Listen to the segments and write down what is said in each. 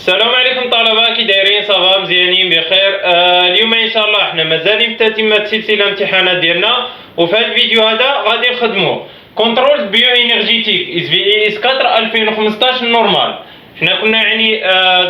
السلام عليكم طلبة، كي دايرين؟ صافا مزيانين بخير. اليوم ان شاء الله احنا مازالين في تتمة سلسلة امتحانات ديالنا، وفي هذا الفيديو هذا غادي نخدمو كونترول بيو انرجيتيك اس في اي اس 4 2015 نورمال. حنا كنا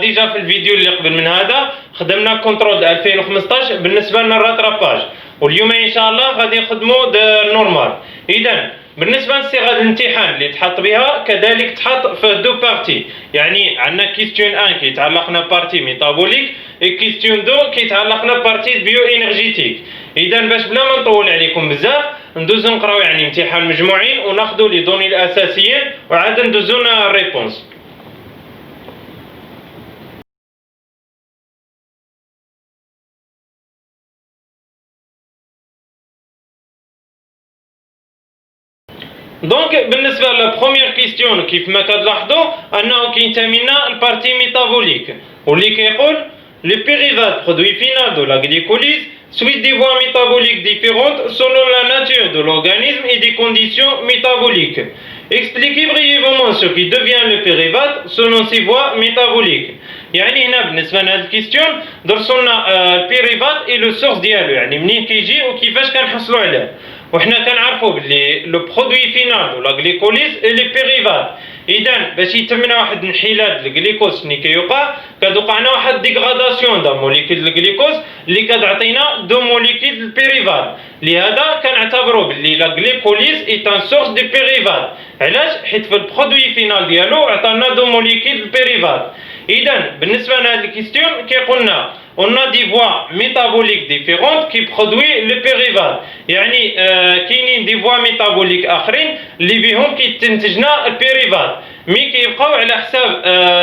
ديجا في الفيديو اللي قبل من هذا خدمنا كونترول 2015 بالنسبة لنا الراتراباج، واليوم ان شاء الله غادي نخدمو النورمال. اذا بالنسبه لصيغه الامتحان اللي تحط بها كذلك تحط في دو بارتي، يعني عندنا كيستيون 1 كيتعلقنا بارتي ميتابوليك، كيستيون 2 كيتعلقنا بارتي بيو انرجيتيك. اذا باش بلا ما نطول عليكم بزاف ندوزو نقراو امتحان مجموعين وناخذوا لي دوني الاساسيين وعاد ندوزو الريبونس. دونك بالنسبه للبروميير كيستيون كيف ما كتلاحظوا انه كينتمي لنا البارتي ميتابوليك، واللي كيقول لي بيريفات برودوي فينال دو لا glycolyse suit des voies métaboliques différentes selon la nature de l'organisme et des conditions métaboliques. Expliquez brièvement ce qui devient le périvate selon ces voies métaboliques. يعني هنا بالنسبه لهاد الكيستيون درسولنا البيريفات اي لو سورس ديالو، يعني منين كيجي وكيفاش كنحصلوا عليه. وحنا كنعرفوا بلي لو برودوي فينال ولا غليكوليز لي بيريفات. اذا باش يتمنا واحد انحلال الجليكوز اللي كيوقع كتوقعنا واحد ديغراداسيون دا موليكول الجليكوز اللي كتعطينا دو موليكول البيريفات. لهذا كنعتبروا بلي لا غليكوليز اي ان سورس دي بيريفات. علاش؟ حيت في البرودوي فينال ديالو عطانا دو موليكول البيريفات. اذا بالنسبه لهاد الكيستيون كيقولنا on a des voies métaboliques différentes qui produisent le périvate، يعني كاينين دي فوا ميتابوليك اخرين اللي بهم كيتنتجنا البيريفات، مي كيبقاو على حساب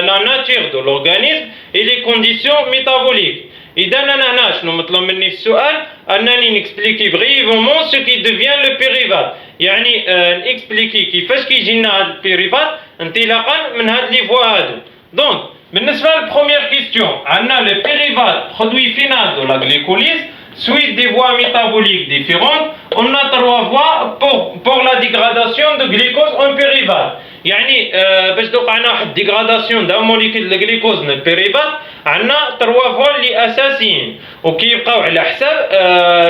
لا ناتور دو لورغانيزم اي لي كونديسيون ميتابوليك. اذا انا هنا شنو مطلوب مني في السؤال؟ انني نكسبليكي بريفومون سو كي ديفيان لو بيريفات، يعني نكسبليكي كيفاش كيجي لنا هذا البيريفات انطلاقا من هاد لي فوا هادو. دونك بالنسبه للبروميير كيستيون عندنا لو بيريفات برودوي فينال دو لا غليكوليز suite des voies métaboliques différentes. On a trois voies pour la dégradation de glucose en périvate. يعني باش توقعنا واحد ديغراداسيون دا موليكول الجليكوز من البيريفات عندنا تروا فوا اللي اساسيين وكيبقاو على حساب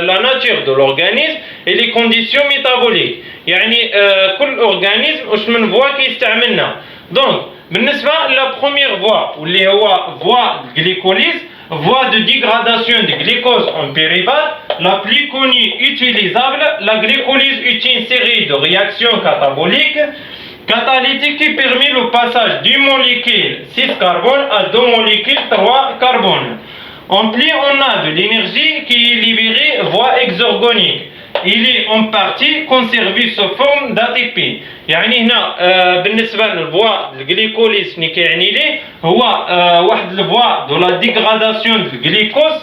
لا ناتور دو لورغانيزم اي لي كونديسيون ميتابوليك، يعني كل اورغانيزم واش من فوا كيستعملنا. دونك بالنسبه لا بروميير فوا واللي هو فوا الجليكوليز، voie de dégradation de glucose en périvate, la plus connue utilisable, la glycolyse est une série de réactions cataboliques catalytiques qui permet le passage d'une molécule 6 carbone à deux molécules 3 carbone. En plus, on a de l'énergie qui est libérée voie exergonique. Il est en partie conservé sous forme d'ATP. يعني هنا بالنسبه للفوا الجليكوليز اللي كيعني ليه هو واحد الفوا دو لا ديغراداسيون دو الجليكوز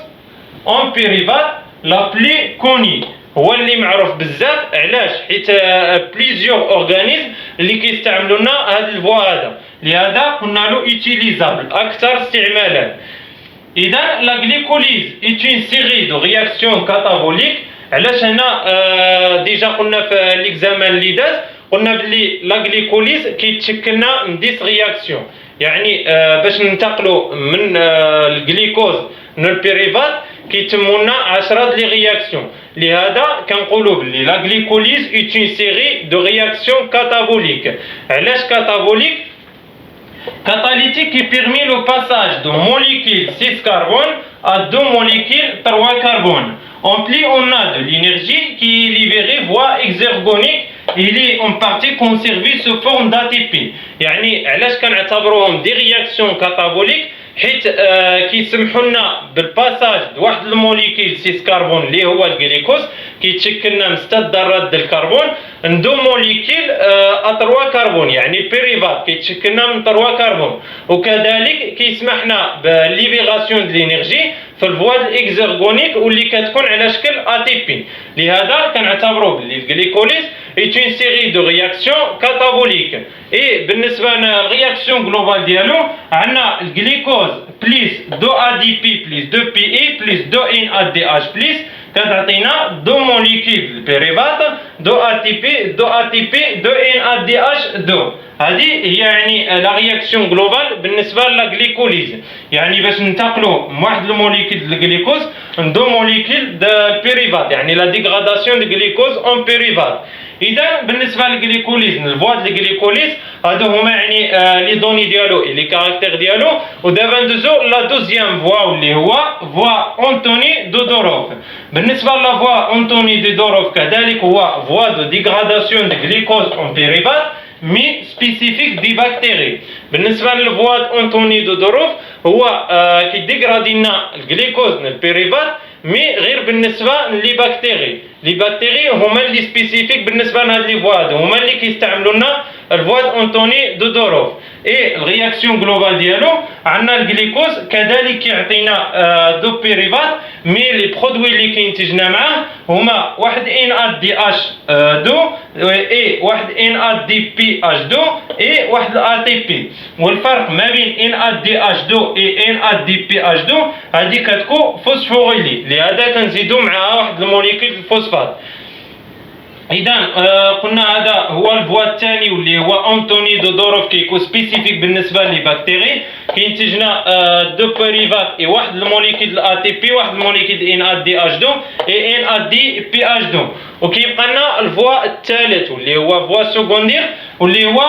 اون بيريفات لا بلي كوني، هو اللي معروف بزاف. علاش؟ حيت بليزيور اورغانيزم اللي كيستعملوا لنا هذا الفوا هذا، لهذا قلنا له يوتيليزابل اكثر استعمالا. اذا لا غليكوليز اي اون سيري دو رياكسيون كاتابوليك. علاش هنا ديجا قلنا في ليكزامان اللي داز قلنا بلي لا غليكوليز كيتشكلنا من 10 رياكسيون، يعني باش ننتقلوا من الجليكوز للبيريفات كيتموا لنا 10 لي رياكسيون. لهذا كنقولوا بلي لا غليكوليز اي اون سيري دو رياكسيون كاتابوليك. علاش كاتابوليك؟ catalytique qui permet le passage de molécules 6 carbone à 2 molécules 3 carbone. En plus, on a de l'énergie qui est libérée voie exergonique. Il est en partie conservé sous forme d'ATP. يعني علاش كنعتبروهم دي رياكسيون كاتابوليك؟ حيت كيسمحوا لنا بالباساج واحد الموليكيل 6 كربون اللي هو الجليكوز كيتشكل لنا من 6 ذرات ديال الكربون ندو موليكيل 3 كربون، يعني بيريفات كيتشكل لنا من 3 كربون. وكذلك كيسمح لنا بالليبيراسيون ديال الانرجي في الفوا الاكزرغونيك واللي كتكون على شكل ATP. لهذا كنعتبروا بلي الجليكوليز est une série de réactions cataboliques. Et بالنسبه للرياكسيون جلوبال ديالو عندنا الجليكوز بلس 2 ADP بلس 2 PE بلس 2 NADH بلس كتعطينا دو موليكيول بيريفات دو اتي بي دو ان ا دي اش دو. هذه هي يعني لا رياكسيون جلوبال بالنسبه للغليكوليز. يعني باش ننتقلوا من واحد الموليكيول الجليكوز ندو موليكيول دو بيريفات، يعني لا ديغراداسيون دو جليكوز اون بيريفات. اذا بالنسبه للجليكوليز الفوا ديال الجليكوليز هادو هما يعني لي دوني ديالو لي كاركتير ديالو. ودابا ندوزو لا دوزيام فوا اللي هو فوا أنتوني دودوروف. بالنسبه لا فوا أنتوني دودوروف كذلك هو فوا دو ديغراداسيون دو جليكوز اون بيريفات مي سبيسيفيك دي باكتيري. بالنسبه للفوا أنتوني دودوروف هو كيديغرادي لنا الجليكوز البيريفات مي غير بالنسبه لي باكتيري. لي باكتيري هما اللي سبيسيفيك بالنسبه لهاد لي فوا هما اللي كيستعملوا لنا الفوا أنتوني دودوروف. اي الرياكسيون جلوبال ديالو عندنا الجليكوز كذلك كيعطينا دو بيريفات مي لي برودوي اللي كينتجنا معاه هما واحد ان ا دي اش دو اي واحد ان ا دي بي اش دو اي واحد ا تي بي. والفرق ما بين ان ا دي اش دو اي ان ا دي بي اش دو هذه كتكون فوسفوريلي، لهذا كنزيدو معها واحد الموليكيول الفوسفات. اذا قلنا هذا هو الفوا الثاني واللي هو أنتوني دودوروف كيكون سبيسيفيك بالنسبه لي باكتيري كينتجنا دو بيريفات اي واحد الموليكيول ا تي بي واحد الموليكيول ان ا دي اش دو اي ان ا دي بي اش دو. وكيبقى لنا الفوا الثالث واللي هو فوا سكوندير واللي هو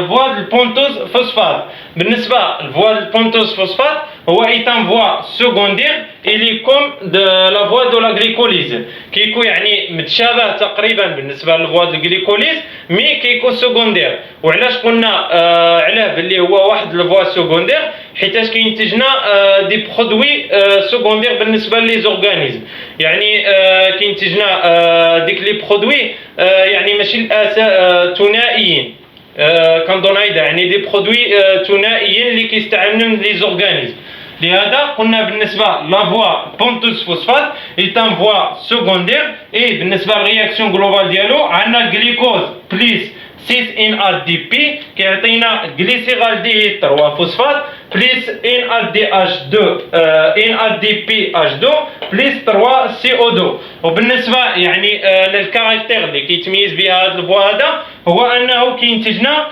فوا البونتوز فوسفات. بالنسبه لفوا البونتوز فوسفات هو ايتان فوا سكوندير اللي كوم دو لا فوا دو لا غليكوليز. كيكون يعني متشابه تقريبا بالنسبه للفوا دو غليكوليز مي كيكون سكوندير. وعلاش قلنا علاه باللي هو واحد الفوا سكوندير؟ حيتاش كينتجنا دي برودوي سكوندير بالنسبه لي زورغانيزم. يعني كينتجنا ديك لي برودوي يعني ماشي ثنائيين كندونايدا، يعني دي برودوي ثنائيين اللي كيستعملوا لي زورغانيزم. لهذا قلنا بالنسبه لا فوا بونتوز فوسفات ايتان فوا سكوندير. اي بالنسبه للرياكسيون جلوبال ديالو عندنا الجليكوز بليس 6 ان ا دي بي كيعطينا غليسيرالديهيد 3 فوسفات بليس ان ا دي اش 2 ان ا دي بي اش 2 بليس 3 سي او 2. وبالنسبه يعني للكاركتير اللي كيتميز بها هذا الفوا هذا هو انه كينتجنا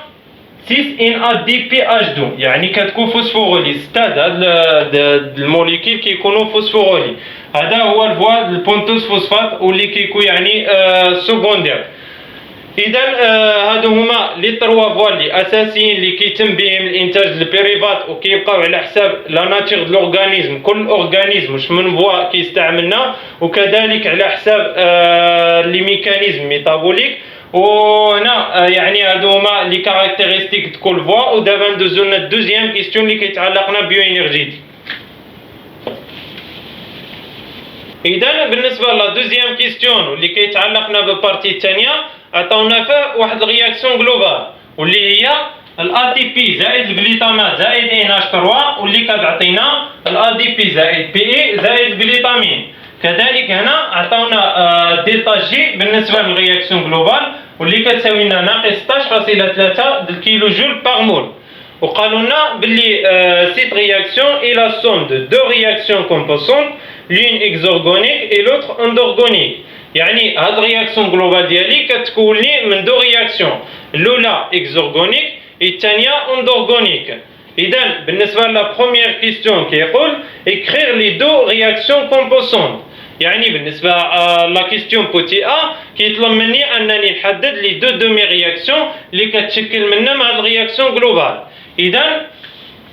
6 ان ا دي بي اش 2، يعني كتكون فوسفورولي 6 هاد الموليكيول كيكونوا فوسفورولي. هذا هو الفوا البونتوز فوسفات واللي كيكون يعني سكوندير. اذا هادو هما لي 3 فوا اللي اساسيين اللي كيتم بهم الانتاج البيريفات وكيبقاو على حساب لا ناتير دو لورغانيزم. كل اورغانيزم واش من فوا كيستعملنا وكذلك على حساب لي ميكانيزم ميتابوليك. وهنا يعني هادو هما لي كاركتيرستيك د كل فوا. ودابا ندوزو لنا الدوزيام كيستيون اللي كيتعلقنا بيو انرجيتي. اذا بالنسبه لا دوزيام كيستيون واللي كيتعلقنا بالبارتي الثانيه عطاونا فيها واحد الرياكسيون جلوبال واللي هي الا تي بي زائد الجليتامات زائد ان اش 3 واللي كتعطينا الا دي بي زائد بي اي زائد الجليتامين. كذلك هنا عطاونا دلتا جي بالنسبه للرياكسيون جلوبال واللي كتساوي لنا ناقص 16.3 كيلو جول باغ مول. وقالوا لنا باللي سيت رياكسيون اي لا سوم دو دو رياكسيون كومبوسونت l'une exorgonique et l'autre endorgonique. يعني هاد الرياكسيون جلوبال ديالي كتكون لي من دو رياكسيون، الاولى اكزورغونيك الثانيه اندورغونيك. اذا بالنسبه لا بروميير كيستيون كيقول écrire les deux réactions composantes. يعني بالنسبه لا كيستيون بوتي ا كيطلب مني انني نحدد لي دو دومي رياكسيون اللي كتشكل منهم هاد الرياكسيون جلوبال. اذا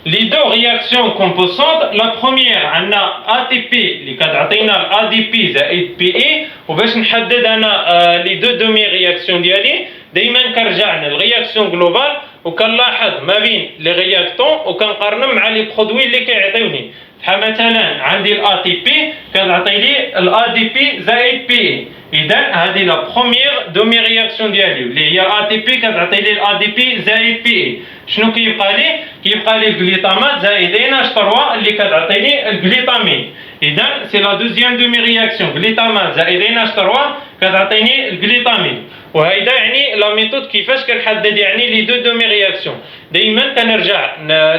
les deux réactions composantes, la première on a ATP اللي كتعطينا ADP زائد PE. وباش نحدد انا les deux demi réactions ديالي دائما كنرجع للرياكسيون جلوبال وكنلاحظ ما بين لي رياكتون وكنقارنهم مع لي برودوي اللي كيعطيوني. بحال مثلا عندي الATP كتعطي لي الADP زائد PE. اذا هذه لا بروميير دومي رياكسيون ديالي اللي هي ATP كتعطي لي الADP زائد PE. شنو كيبقى لي؟ كيبقى لي الجليتامات زائد NH3 اللي كتعطي لي الجليتامين. اذا سي لا دوزيام دومي رياكسيون جليتامات زائد NH3 كتعطيني الجليتامين. وهيدا يعني لا ميثود كيفاش كنحدد يعني لي دو دومي رياكسيون. دائما كنرجع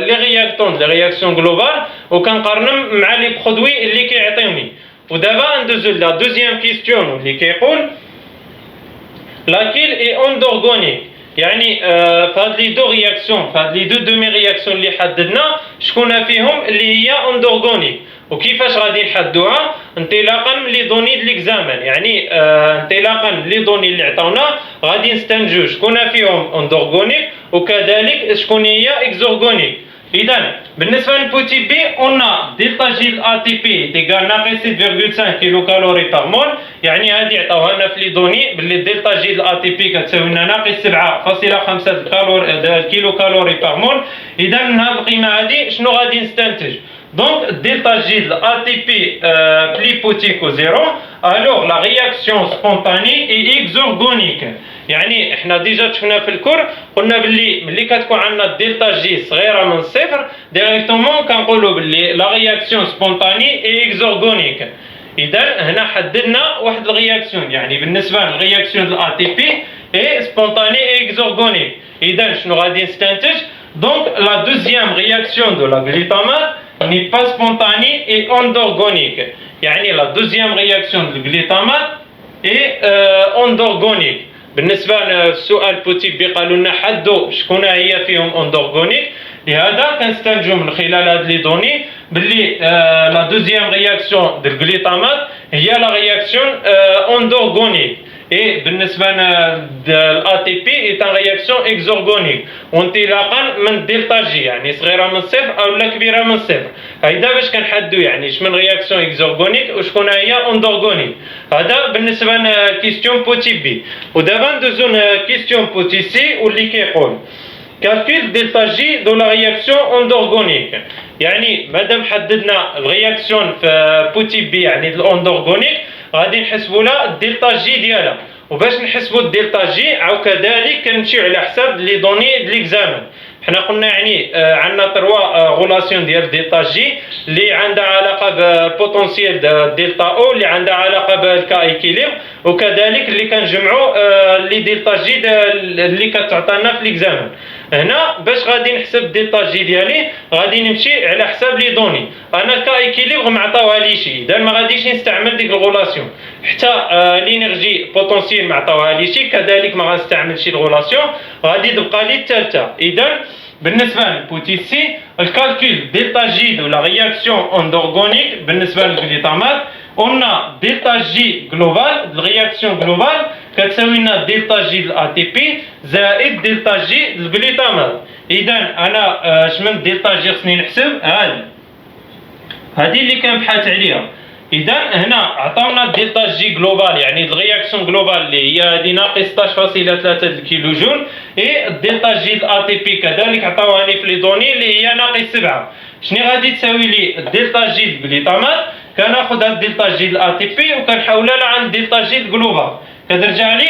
لي رياكتون دو رياكسيون جلوبال وكنقارنهم مع لي برودوي اللي كيعطيوني. ودابا ندوزو لا دوزيام كيستيون اللي كيقول لاكيل اي اندورغونيك، يعني في هاد لي دو رياكسيون، في هاد لي دو دومي رياكسيون اللي حددنا شكون فيهم اللي هي اندورغونيك، وكيفاش غادي نحدوها؟ انطلاقا من لي دوني د ليكزامان، يعني انطلاقا من لي دوني اللي عطاونا غادي نستنتجو شكون فيهم اندورغونيك وكذلك شكون هي اكزورغونيك. إذا بالنسبة للبوتي بي قلنا دلتا جي الأ تي بي تيكال ناقص 6.5 كيلو كالوري باغ مول، يعني هادي عطاوها لنا في لي دوني باللي دلتا جي الأ تي بي كتساوي لنا ناقص 7.5 كيلو كالوري باغ مول. إذا من هاد القيمة هادي شنو غادي نستنتج؟ دونك دلتا جي الأ تي بي بلي بوتيكو زيرو، الوغ لا رياكسيون سبونطاني اي اكزورغونيك. يعني احنا ديجا شفنا في الكور قلنا باللي ملي كتكون عندنا الدلتا جي صغيره من صفر ديريكتومون كنقولوا باللي لا رياكسيون سبونطاني اي اكزورغونيك. اذا هنا حددنا واحد الرياكسيون، يعني بالنسبه للرياكسيون ديال اي تي بي اي سبونطاني اي اكزورغونيك. اذا شنو غادي نستنتج؟ دونك لا دوزيام رياكسيون دو لا glutamate n'est pas spontanée et endorgonique. يعني la deuxième réaction du glutamate est endorgonique. بالنسبة للسؤال بوتي بي قالوا لنا حدوا شكون هي فيهم اندورغونيك، لهذا كنستنتجوا من خلال هاد لي دوني باللي لا دوزيام رياكسيون ديال الجليتامات هي لا رياكسيون اندورغونيك، اي بالنسبة للأ تي بي اي ان رياكسيون اكزورغونيك وانطلاقا من دلتا جي، يعني صغيرة من صفر او لا كبيرة من صفر. هيدا باش كنحددوا يعني شمن رياكسيون اكزورغونيك وشكون هي اندورغونيك. هذا بالنسبة لكيستيون بوتي بي. ودابا ندوزو لكيستيون بوتي سي واللي كيقول كالكول دلتا جي دو لا رياكسيون اندورغونيك. يعني مادام حددنا الرياكسيون في بوتي بي يعني الاندورغونيك غادي نحسبوا لها الدلتا جي ديالها، وباش نحسبوا الدلتا جي عاو كذلك كنمشيو على حساب لي دوني د ليكزامان. حنا قلنا يعني عندنا 3 غولاسيون ديال دلتا جي اللي عندها علاقه ببوتونسييل دلتا او اللي عندها علاقه بالكا ايكيليبر، وكذلك اللي كنجمعوا لي دلتا جي اللي كتعطينا في ليكزامان. هنا باش غادي نحسب دلتا جي ديالي غادي نمشي على حساب لي دوني. انا كا ايكيليبر ما عطاوهاليش، اذا ما غاديش نستعمل ديك الغولاسيون. حتى لينيرجي بوتونسييل ما عطاوهاليش، كذلك ما غنستعملش الغولاسيون، غادي تبقى لي الثالثه. اذا بالنسبه للبوتي سي الكالكول دلتا جي دو لا رياكسيون اندورغونيك بالنسبه للجليتامات قلنا دلتا جي جلوبال الرياكسيون جلوبال كتساوي لنا دلتا جي الأ تي بي زائد دلتا جي الجليتامات. اذا انا شمن دلتا جي خصني نحسب هذه اللي كنبحث عليها. اذا هنا عطاونا دلتا جي جلوبال يعني الرياكسيون جلوبال اللي هي هذه ناقص 16.3 كيلو جول، اي الدلتا جي الأ تي بي كذلك عطاوها لي في لي دوني اللي هي ناقص 7. شنو غادي تساوي لي الدلتا جي الجليتامات؟ كناخذ هاد دلتا جي الأ تي بي وكنحولها لعند دلتا جي الجلوبال، كترجع لي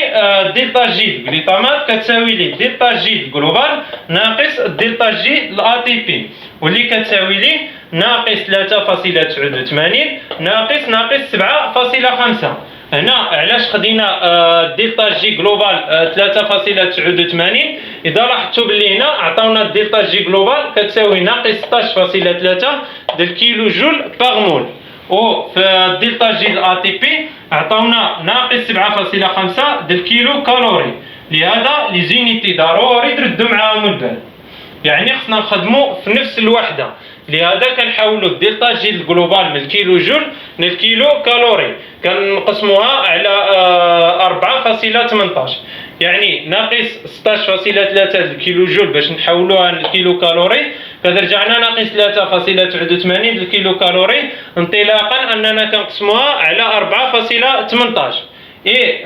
دلتا جي الجليتامات كتساوي لي دلتا جي الجلوبال ناقص دلتا جي الأ تي بي، واللي كتساوي لي ناقص 3.89 ناقص 7.5. هنا علاش خدينا دلتا جي جلوبال 3.89؟ اذا لاحظتوا باللي هنا عطاونا الدلتا جي جلوبال كتساوي ناقص 16.3 ديال كيلو جول باغ مول، وفي الدلتا جي الأ تي بي عطاونا ناقص 7.5 ديال كيلو كالوري. لهذا لي زينيتي ضروري تردوا معاهم البال، يعني خصنا نخدموا في نفس الوحده. لهذا كنحولوا الدلتا جي الجلوبال من الكيلو جول للكيلو كالوري كنقسموها على 4.18، يعني ناقص 16.3 الكيلو جول باش نحولوها للكيلو كالوري كترجعنا ناقص 3.89 الكيلو كالوري، انطلاقا اننا كنقسموها على 4.18. اي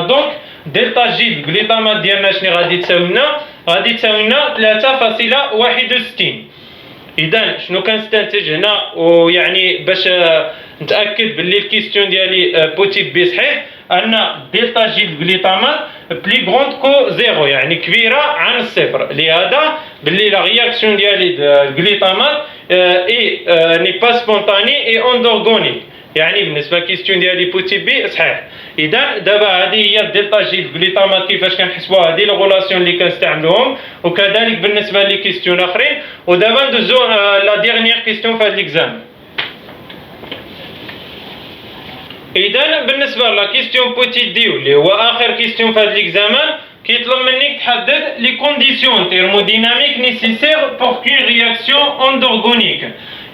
دونك دلتا جي الجليتامات ديالنا شنو غادي تساوي لنا؟ غادي تساوي لنا 3.61. اذا شنو كنستنتج هنا؟ ويعني باش نتاكد باللي الكيستيون ديالي بوتي بي صحيح، ان دلتا جي الجليتامات بلي غروند كو زيرو يعني كبيره عن الصفر. لهذا باللي لا رياكسيون ديالي الجليتامات اي ني با سبونطاني اي اندورغونيك، يعني بالنسبه للكيستيون ديالي بوتي بي صحيح. اذا دابا هذه هي الدلتا جي الجليتامات كيفاش كنحسبوها، هذه الغولاسيون اللي كنستعملوهم، وكذلك بالنسبه لي كيستيون اخرين. ودابا ندوزو لا ديرنيير كيستيون في هذا ليكزام. اذا بالنسبه لا كيستيون بوتيت ديو اللي هو اخر كيستيون في هذا ليكزامان كيطلب منك تحدد لي كونديسيون تhermodynamiques nécessaires pour qu'une réaction endorgonique،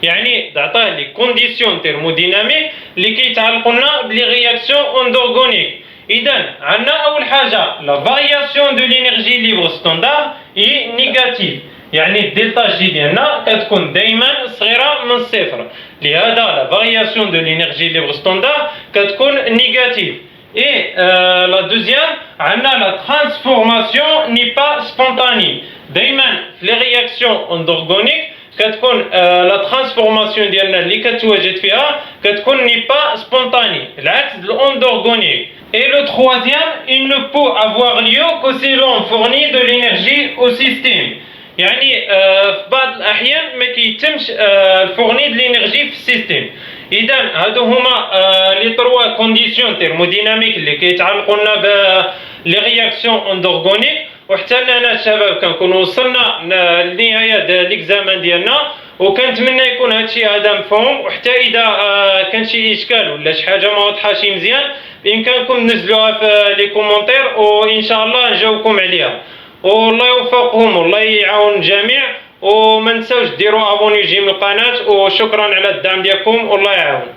يعني تعطيه لي كونديسيون تhermodynamiques اللي كيتعلقوا لنا بلي رياكسيون اندورغونيك. اذا عندنا اول حاجه لا فارياسيون دو لينيرجي ليبر ستاندار اي نيجاتيف، يعني الدلتا جي ديالنا كتكون دائما صغيره من الصفر، لهذا لا فارياسيون دو لينيرجي ليبر ستاندار كتكون نيجاتيف. Et la deuxième, la transformation n'est pas spontanée. دائما في les réactions endorgoniques كتكون la transformation ديالنا اللي كتواجد فيها كتكون n'est pas spontanée، العكس de l'endorgonique. Et le troisième, il ne peut avoir lieu que si l'on fournit de l'énergie au système. يعني في بعض الأحيان ما كيتمش الفورني د الانرجي في السيستم. إذا هادو هما لي تروا كونديسيون تيرموديناميك اللي كيتعلقوا لنا ب لي رياكسيون اندورغونيك. وحتى لنا الشباب كنكونوا وصلنا لنهاية ليكزامان ديالنا، وكنتمنى يكون هادشي هذا مفهوم. وحتى إذا كان شي إشكال ولا شي حاجة ما واضحاش مزيان بإمكانكم تنزلوها في لي كومونتير وإن شاء الله نجاوبكم عليها. والله يوفقهم والله يعاون الجميع، وما نساوش ديروا ابوني جيم القناه، وشكرا على الدعم ديالكم والله يعاون.